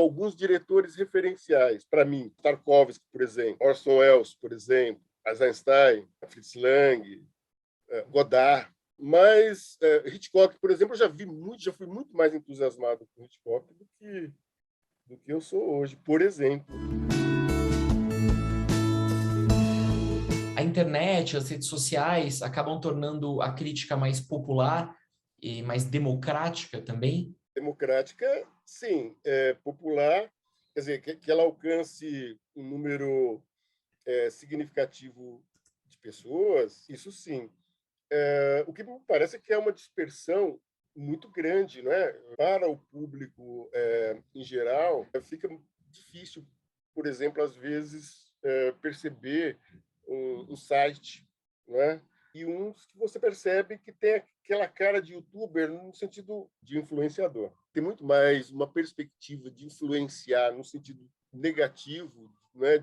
alguns diretores referenciais para mim. Tarkovsky, por exemplo, Orson Welles, por exemplo, Eisenstein, Fritz Lang, Godard. Mas Hitchcock, por exemplo, já fui muito mais entusiasmado com Hitchcock do que eu sou hoje, por exemplo. A internet, as redes sociais acabam tornando a crítica mais popular e mais democrática também? Democrática, sim. Popular, quer dizer, que ela alcance um número significativo de pessoas, isso sim. O que me parece é que é uma dispersão muito grande, não é? Para o público em geral, fica difícil, por exemplo, às vezes perceber um site, não é? E uns que você percebe que tem aquela cara de youtuber no sentido de influenciador. Tem muito mais uma perspectiva de influenciar no sentido negativo, né?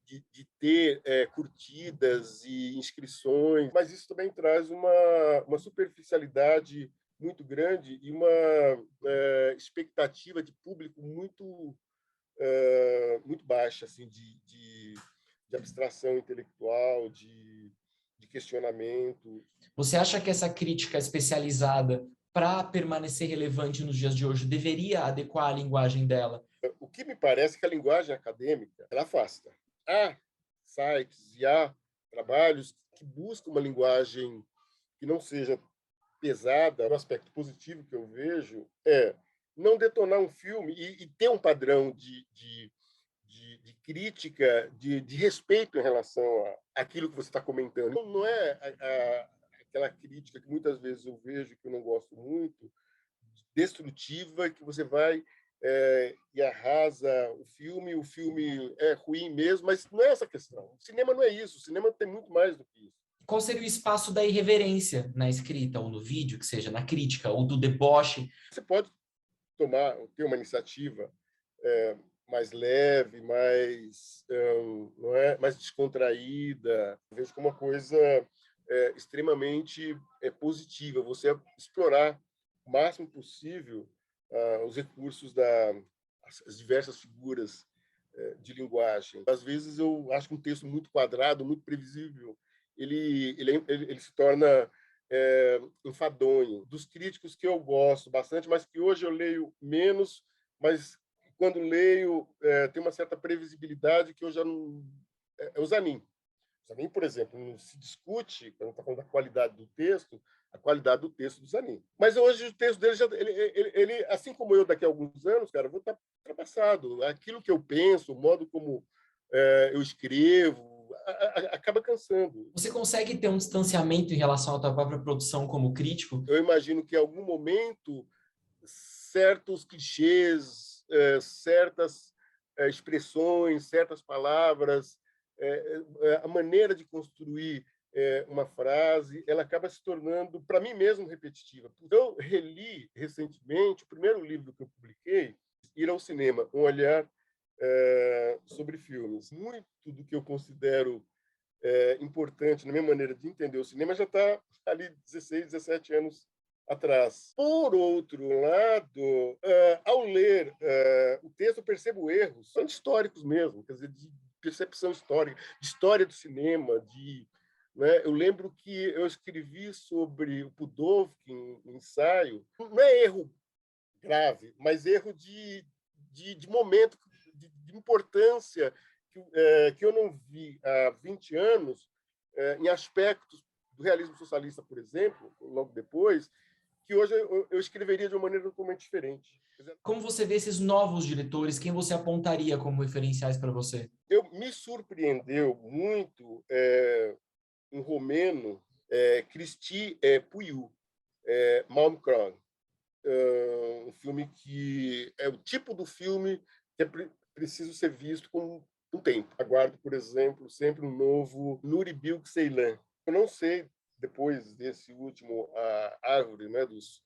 De ter curtidas e inscrições, mas isso também traz uma superficialidade muito grande e uma expectativa de público muito baixa, assim, de abstração intelectual, de questionamento. Você acha que essa crítica especializada, para permanecer relevante nos dias de hoje, deveria adequar a linguagem dela? O que me parece é que a linguagem acadêmica ela afasta. Há sites e há trabalhos que buscam uma linguagem que não seja pesada. O aspecto positivo que eu vejo é não detonar um filme e ter um padrão de crítica, de respeito em relação àquilo que você está comentando. Não é aquela crítica que muitas vezes eu vejo, que eu não gosto muito, destrutiva, que você vai e arrasa o filme é ruim mesmo, mas não é essa a questão. O cinema não é isso, o cinema tem muito mais do que isso. Qual seria o espaço da irreverência na escrita, ou no vídeo, que seja, na crítica, ou do deboche? Você pode ter uma iniciativa mais leve, não é, mais descontraída. Eu vejo como uma coisa extremamente positiva. Você explorar o máximo possível os recursos as diversas figuras de linguagem. Às vezes eu acho que um texto muito quadrado, muito previsível, ele se torna enfadonho. Dos críticos que eu gosto bastante, mas que hoje eu leio menos, mas quando leio tem uma certa previsibilidade que eu já não... É o Zanin. O Zanin, por exemplo, não se discute, quando está falando da qualidade do texto, a qualidade do texto do Zanin. Mas hoje o texto dele, ele, assim como eu daqui a alguns anos, cara, eu vou estar ultrapassado. Aquilo que eu penso, o modo como eu escrevo, acaba cansando. Você consegue ter um distanciamento em relação à tua própria produção como crítico? Eu imagino que em algum momento certos clichês, certas expressões, certas palavras, a maneira de construir uma frase, ela acaba se tornando, para mim mesmo, repetitiva. Eu reli recentemente o primeiro livro que eu publiquei, Ir ao Cinema, um olhar sobre filmes. Muito do que eu considero importante na minha maneira de entender o cinema já está ali 16, 17 anos atrás. Por outro lado, ao ler o texto, eu percebo erros, são históricos mesmo, quer dizer, de percepção histórica, de história do cinema, né? Eu lembro que eu escrevi sobre o Pudovkin, um ensaio, não é erro grave, mas erro de momento, de importância, que eu não vi há 20 anos, em aspectos do realismo socialista, por exemplo, logo depois, que hoje eu escreveria de uma maneira totalmente diferente. Como você vê esses novos diretores? Quem você apontaria como referenciais para você? Me surpreendeu muito um romeno, Cristi Puiu, Malmkrog. Um filme que é o tipo do filme que preciso ser visto com um tempo. Aguardo, por exemplo, sempre um novo Nuri Bilge Ceylan. Eu não sei, depois desse último A Árvore, né, dos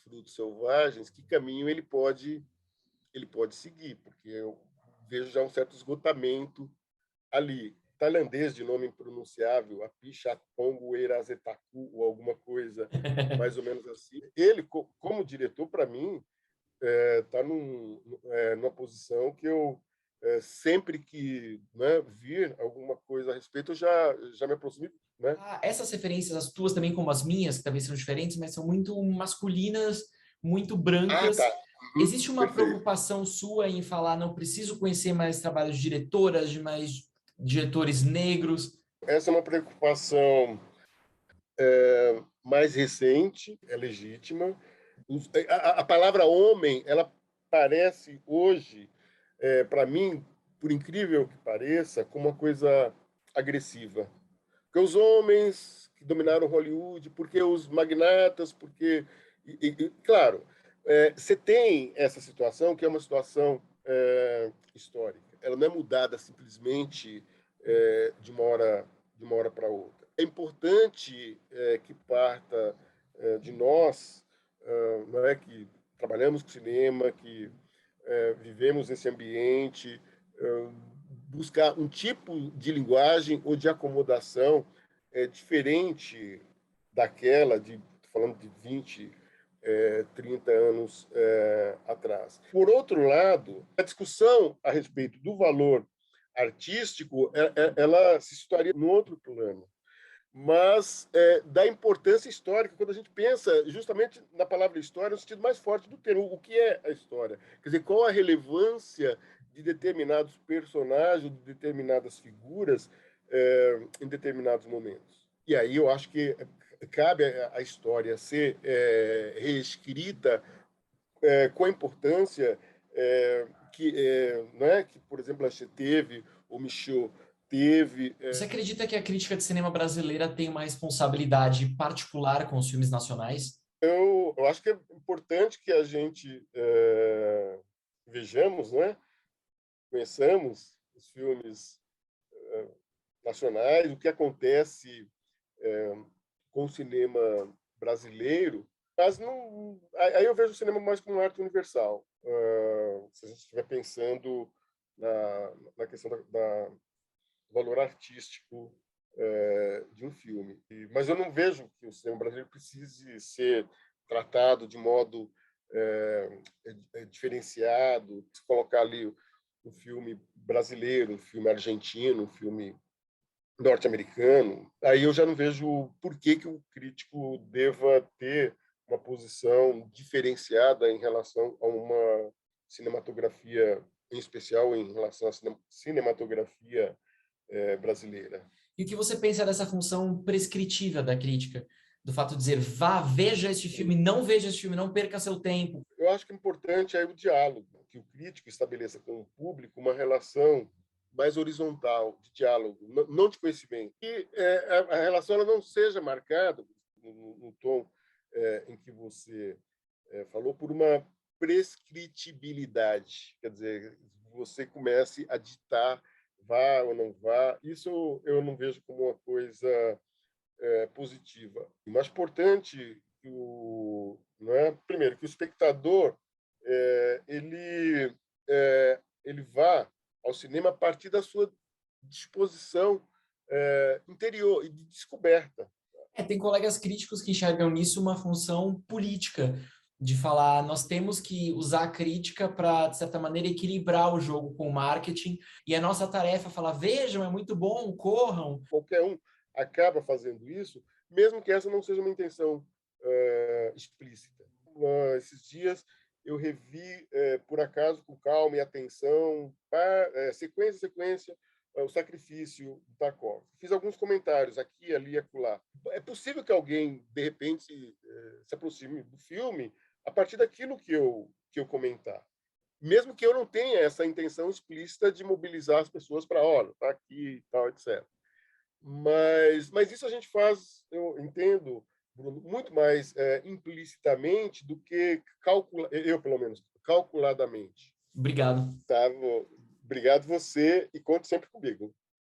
Frutos Selvagens, que caminho ele pode seguir, porque eu vejo já um certo esgotamento ali. Tailandês de nome impronunciável, Apichatpong Weerasethakul, ou alguma coisa mais ou menos assim. Ele, como diretor, para mim, está numa posição que eu, sempre que, né, vir alguma coisa a respeito, eu já me aproximo, né? Essas referências, as tuas também como as minhas, que talvez sejam diferentes, mas são muito masculinas, muito brancas. Tá. Uhum, Existe uma perfeito. preocupação sua em falar, não preciso conhecer mais trabalhos de diretoras, de mais diretores negros? Essa é uma preocupação mais recente, é legítima. A palavra homem, ela parece hoje, para mim, por incrível que pareça, como uma coisa agressiva. Porque os homens que dominaram Hollywood, porque os magnatas, porque... claro, você tem essa situação, que é uma situação histórica. Ela não é mudada simplesmente de uma hora para outra. É importante que parta de nós, não é, que trabalhamos com cinema, que vivemos nesse ambiente, buscar um tipo de linguagem ou de acomodação diferente daquela de, falando de 20, 30 anos atrás. Por outro lado, a discussão a respeito do valor artístico, ela se situaria no outro plano, mas da importância histórica, quando a gente pensa justamente na palavra história, no sentido mais forte do termo, o que é a história? Quer dizer, qual a relevância de determinados personagens, de determinadas figuras em determinados momentos? E aí eu acho que cabe a história ser reescrita com a importância não é, que, por exemplo, a Che teve, o Michaud teve. Você acredita que a crítica de cinema brasileira tem uma responsabilidade particular com os filmes nacionais? Eu acho que é importante que a gente vejamos, né, conheçamos os filmes nacionais, o que acontece com o cinema brasileiro, mas não, aí eu vejo o cinema mais como uma arte universal. Se a gente estiver pensando na questão do valor artístico de um filme. Mas eu não vejo que o cinema brasileiro precise ser tratado de modo diferenciado, se colocar ali um filme brasileiro, um filme argentino, um filme norte-americano, aí eu já não vejo por que o crítico deva ter uma posição diferenciada em relação a uma cinematografia, em especial em relação à cinematografia brasileira. E o que você pensa dessa função prescritiva da crítica? Do fato de dizer, vá, veja este filme, não veja este filme, não perca seu tempo. Eu acho que é importante aí o diálogo, que o crítico estabeleça com o público uma relação mais horizontal, de diálogo, não de conhecimento. E a relação ela não seja marcada, no tom em que você falou, por uma prescritibilidade. Quer dizer, você comece a ditar vá ou não vá. Isso eu não vejo como uma coisa positiva. O mais importante que não é, primeiro, que o espectador ele vá ao cinema a partir da sua disposição interior e de descoberta. Tem colegas críticos que enxergam nisso uma função política, de falar, nós temos que usar a crítica para, de certa maneira, equilibrar o jogo com o marketing, e a nossa tarefa é falar, vejam, é muito bom, corram. Qualquer um acaba fazendo isso, mesmo que essa não seja uma intenção explícita. Esses dias eu revi, por acaso, com calma e atenção, sequência, o Sacrifício do Tarkov. Fiz alguns comentários aqui, ali e acolá. É possível que alguém, de repente, se aproxime do filme a partir daquilo que eu comentar. Mesmo que eu não tenha essa intenção explícita de mobilizar as pessoas para, olha, tá aqui, tal, etc. Mas isso a gente faz, eu entendo, Bruno, muito mais implicitamente do que eu, pelo menos, calculadamente. Obrigado. Tá? Obrigado você e conte sempre comigo.